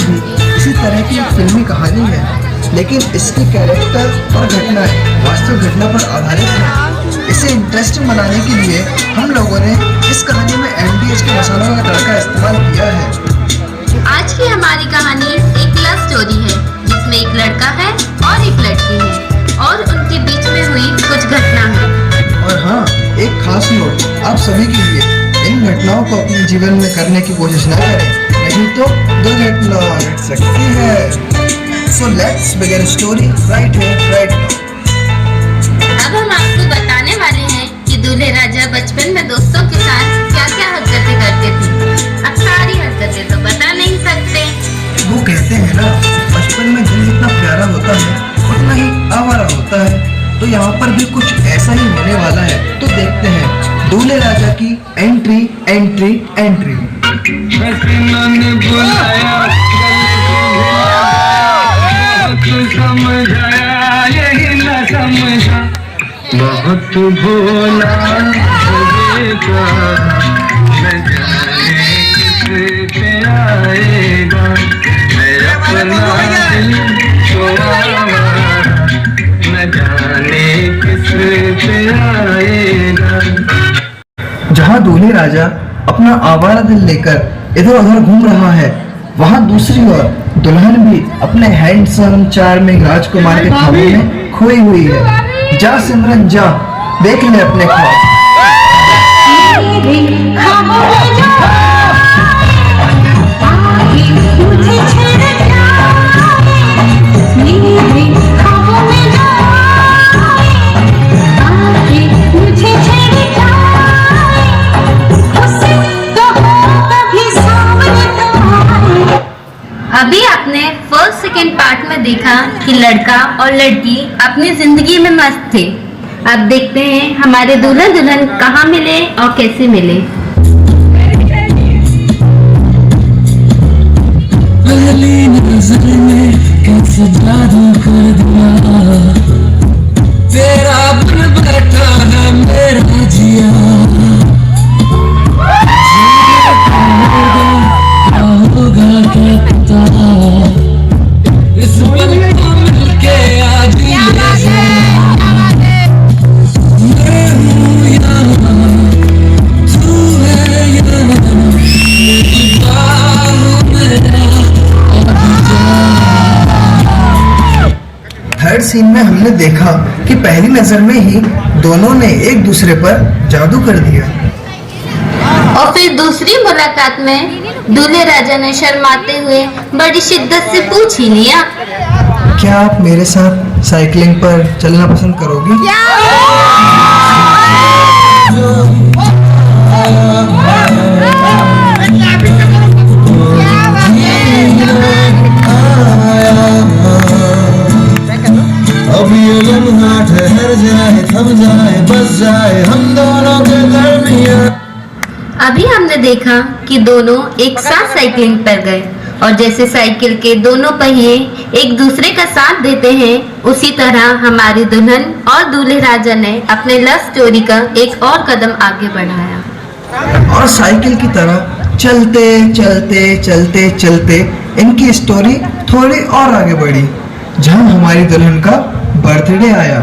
भी इसी तरह की एक फिल्मी कहानी है, लेकिन इसके कैरेक्टर और घटनाएं वास्तविक घटना पर आधारित है। इसे इंटरेस्टिंग बनाने के लिए हम लोगों ने इस कहानी में एमडीएच के मसालों का तड़का इस्तेमाल किया है। आज की हमारी कहानी एक लव स्टोरी है, जिसमें एक लड़का है और एक लड़की है और उनके बीच में हुई कुछ घटना है। और हाँ, एक खास नोट आप सभी के लिए, इन घटनाओं को अपने जीवन में करने की कोशिश न करें, नहीं तो दुर्घटना घट सकती है। So let's begin story right here right now. अब हम आपको बताने वाले हैं कि दूल्हे राजा बचपन में दोस्तों के साथ क्या क्या हरकतें करते थे। अब सारी हरकतें तो बता नहीं सकते। वो कहते हैं ना, बचपन में दिल जितना प्यारा होता है उतना ही आवारा होता है। तो यहाँ पर भी कुछ ऐसा ही होने वाला है। तो देखते हैं दूल्हे राजा की एंट्री एंट्री एंट्री। समझाया यही न समझा, बहुत भोला न जाने किस पे आएगा, मेरा अपना दिल न जाने किस पे आएगा। जहाँ दूल्हे राजा अपना आवारा दिल लेकर इधर उधर घूम रहा है, वहाँ दूसरी ओर दुल्हन भी अपने हैंडसम चार्मिंग राजकुमार के ख्वाबों में खोई हुई है। जा सिमरन जा, देख ले अपने ख्वाब। अभी आपने फर्स्ट सेकेंड पार्ट में देखा कि लड़का और लड़की अपनी जिंदगी में मस्त थे। अब देखते हैं हमारे दूल्हा दुल्हन कहाँ मिले और कैसे मिले। पहली नजर में कैसे जादू कर दिया, तेरा बन बैठा है मेरा जिया, होगा क्या पता, इस पल को मिलके आज ले जा। मैं हूँ यहाँ, तू है यहाँ, मेरी बाहों में थर्ड सीन में हमने देखा कि पहली नजर में ही दोनों ने एक दूसरे पर जादू कर दिया। और फिर दूसरी मुलाकात में दूल्हे राजा ने शर्माते हुए बड़ी शिद्दत से पूछ ही लिया, क्या आप मेरे साथ साइकिलिंग पर चलना पसंद करोगी? अब ये लम्हा ठहर जाए, थम जाए, बस जाए हम दोनों के दरमियां। अभी हमने देखा कि दोनों एक साथ साइकिलिंग पर गए और जैसे साइकिल के दोनों पहिए एक दूसरे का साथ देते हैं, उसी तरह हमारी दुल्हन और दूल्हे राजा ने अपने लव स्टोरी का एक और कदम आगे बढ़ाया। और साइकिल की तरह चलते चलते चलते चलते इनकी स्टोरी थोड़ी और आगे बढ़ी। जहाँ हमारी दुल्हन का बर्थडे आया,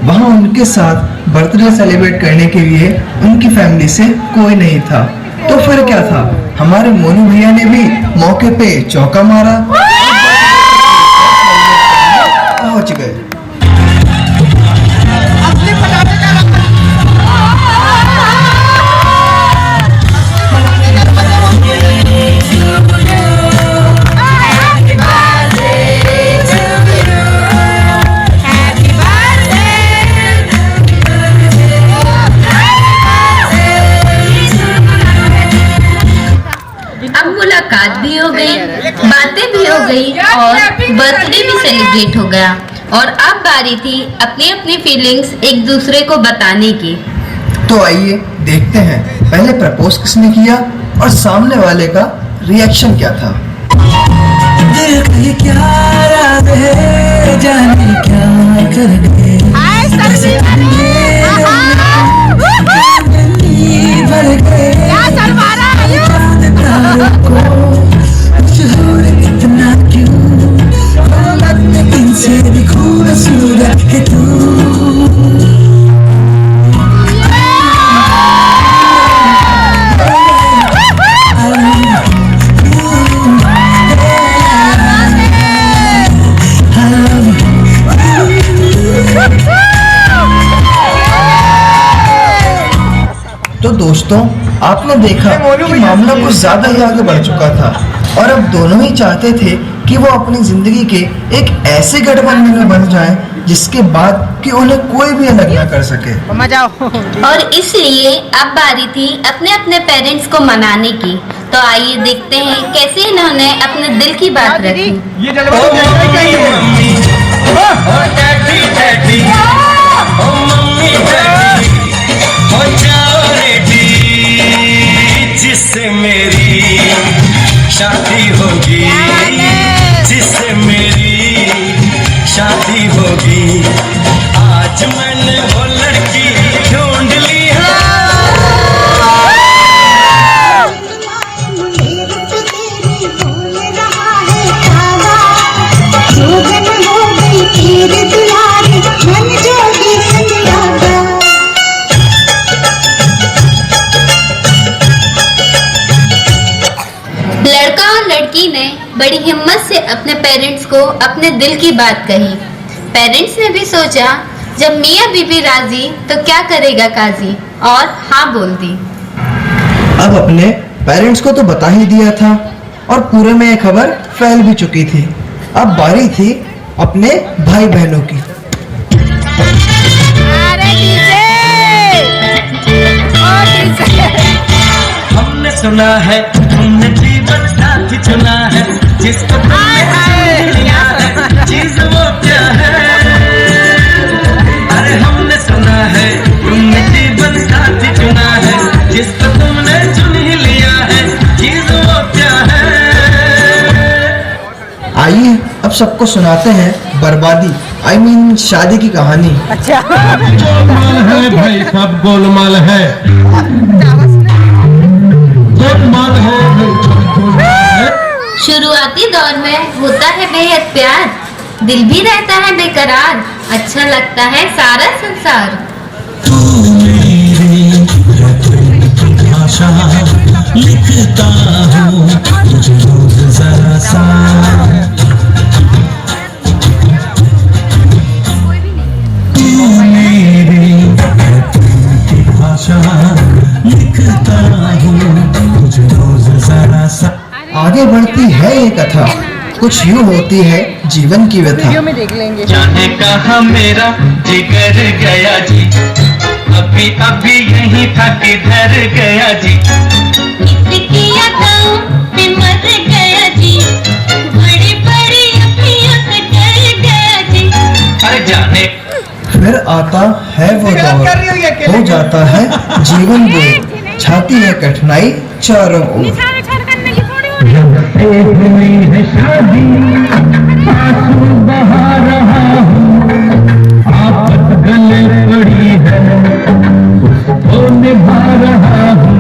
वहाँ उनके साथ बर्थडे सेलिब्रेट करने के लिए उनकी फैमिली से कोई नहीं था। तो फिर क्या था, हमारे मोनू भैया ने भी मौके पे चौका मारा, पहुंच गए। मुलाकात भी हो गई, बातें भी हो गई और बर्थडे भी सेलिब्रेट हो गया। और अब बारी थी अपनी अपनी फीलिंग्स एक दूसरे को बताने की। तो आइए देखते हैं पहले प्रपोज किसने किया और सामने वाले का रिएक्शन क्या था। दिल क्या राज है, जाने क्या कर गए, भर गए, कुछ और इतना दोस्तों, आपने देखा कि मामला कुछ ज्यादा ही आगे बढ़ चुका था और अब दोनों ही चाहते थे कि वो अपनी जिंदगी के एक ऐसे गठबंधन में बन जाएं जिसके बाद कि उन्हें कोई भी अलग न कर सके। और इसलिए अब बारी थी अपने अपने पेरेंट्स को मनाने की। तो आइए देखते हैं कैसे इन्होंने अपने दिल की बात रखी। जिससे मेरी शादी होगी, जिससे मेरी शादी होगी, आज मैंने वो लड़की ढूंढ ली है। लड़का और लड़की ने बड़ी हिम्मत से अपने पेरेंट्स को अपने दिल की बात कही। पेरेंट्स ने भी सोचा जब मियाँ बीबी राजी तो क्या करेगा काजी, और हाँ बोल दी। अब अपने पेरेंट्स को तो बता ही दिया था और पूरे में ये खबर फैल भी चुकी थी। अब बारी थी अपने भाई बहनों की। हमने सुना है तुमने जीवन साथी चुना है, जिसको तुमने लिया है, चीज वो क्या है। अरे हमने सुना है तुमने जीवन साथी चुना है, जिसको तुमने चुन ही लिया है, चीज वो क्या है। आइए अब सबको सुनाते हैं बर्बादी I mean शादी की कहानी। गोलमाल है भाई, सब गोलमाल है, गोलमाल है भाई, सब गोलमाल है। शुरुआती दौर में होता है बेहद प्यार, दिल भी रहता है बेकरार, अच्छा लगता है सारा संसार। तू मेरी भाषा लिखता हूँ तुझे रोज जरा सा, तू मेरी भाषा लिखता हूँ तुझे रोज जरा सा। आगे बढ़ती है ये कथा, कुछ यूं होती है जीवन की व्यथा। जाने कहा मेरा जिगर गया जी, अभी अभी यहीं था किधर गया जी। इसकी यादों में मर गया जी, बड़ी बड़ी अखियों से डर गया जी। अरे जाने फिर आता है वो दौर, हो जाता है जीवन बोर, छाती है कठिनाई चारों ओर। जब से हुई है शादी आंसू बहा रहा हूँ, आफत गले पड़ी है उसको निभा रहा हूँ।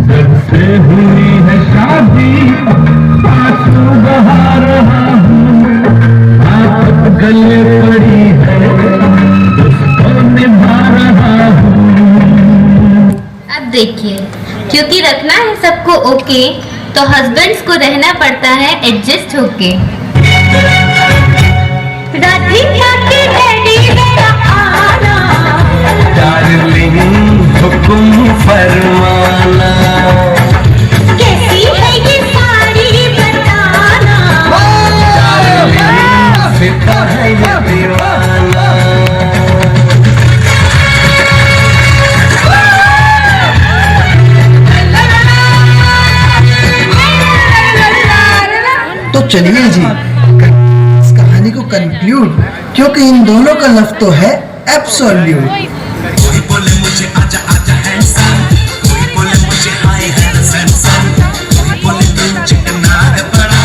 जब से हुई है शादी आंसू बहा रहा हूँ, आफत गले पड़ी है उसको निभा रहा हूँ। अब देखिए, क्योंकि रखना है सबको ओके, तो हस्बैंड्स को रहना पड़ता है एडजस्ट होके। राधिका के डैडी मेरा आना, डार्लिंग हुक्म फरमाना, कैसी है ये साड़ी बताना। डार्लिंग फिदा है ये दीवाना। तो चलिए जी इस कहानी को कंक्लूड, क्योंकि इन दोनों का लव तो है एब्सोल्यूट। कोई बोले मुझे आजा आजा हैंडसम, कोई बोले मुझे हाय हैंडसम, कोई बोले तू चिकना है बड़ा,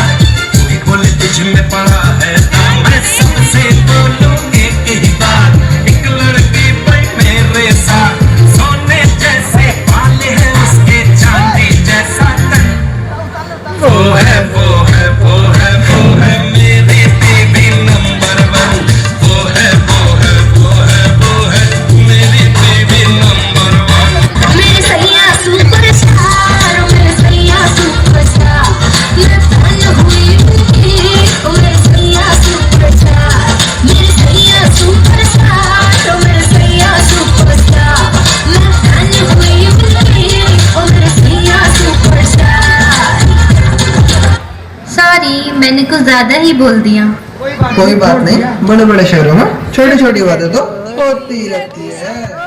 कोई बोले तुझ में पड़ा है दम। मैं सबसे बोलूं एक ही बात, एक लड़की पर मेरे साथ, सोने जैसे वाले हैं उसके चांदी जैसा तन। वो है वो है वो है वो है मेरी बेबी नंबर 1, वो है वो है वो है वो है मेरी बेबी नंबर 1। मेरे भाभी मैंने कुछ ज्यादा ही बोल दिया। कोई बात नहीं, बड़े बड़े शहरों में छोटी छोटी बातें तो होती रहती है।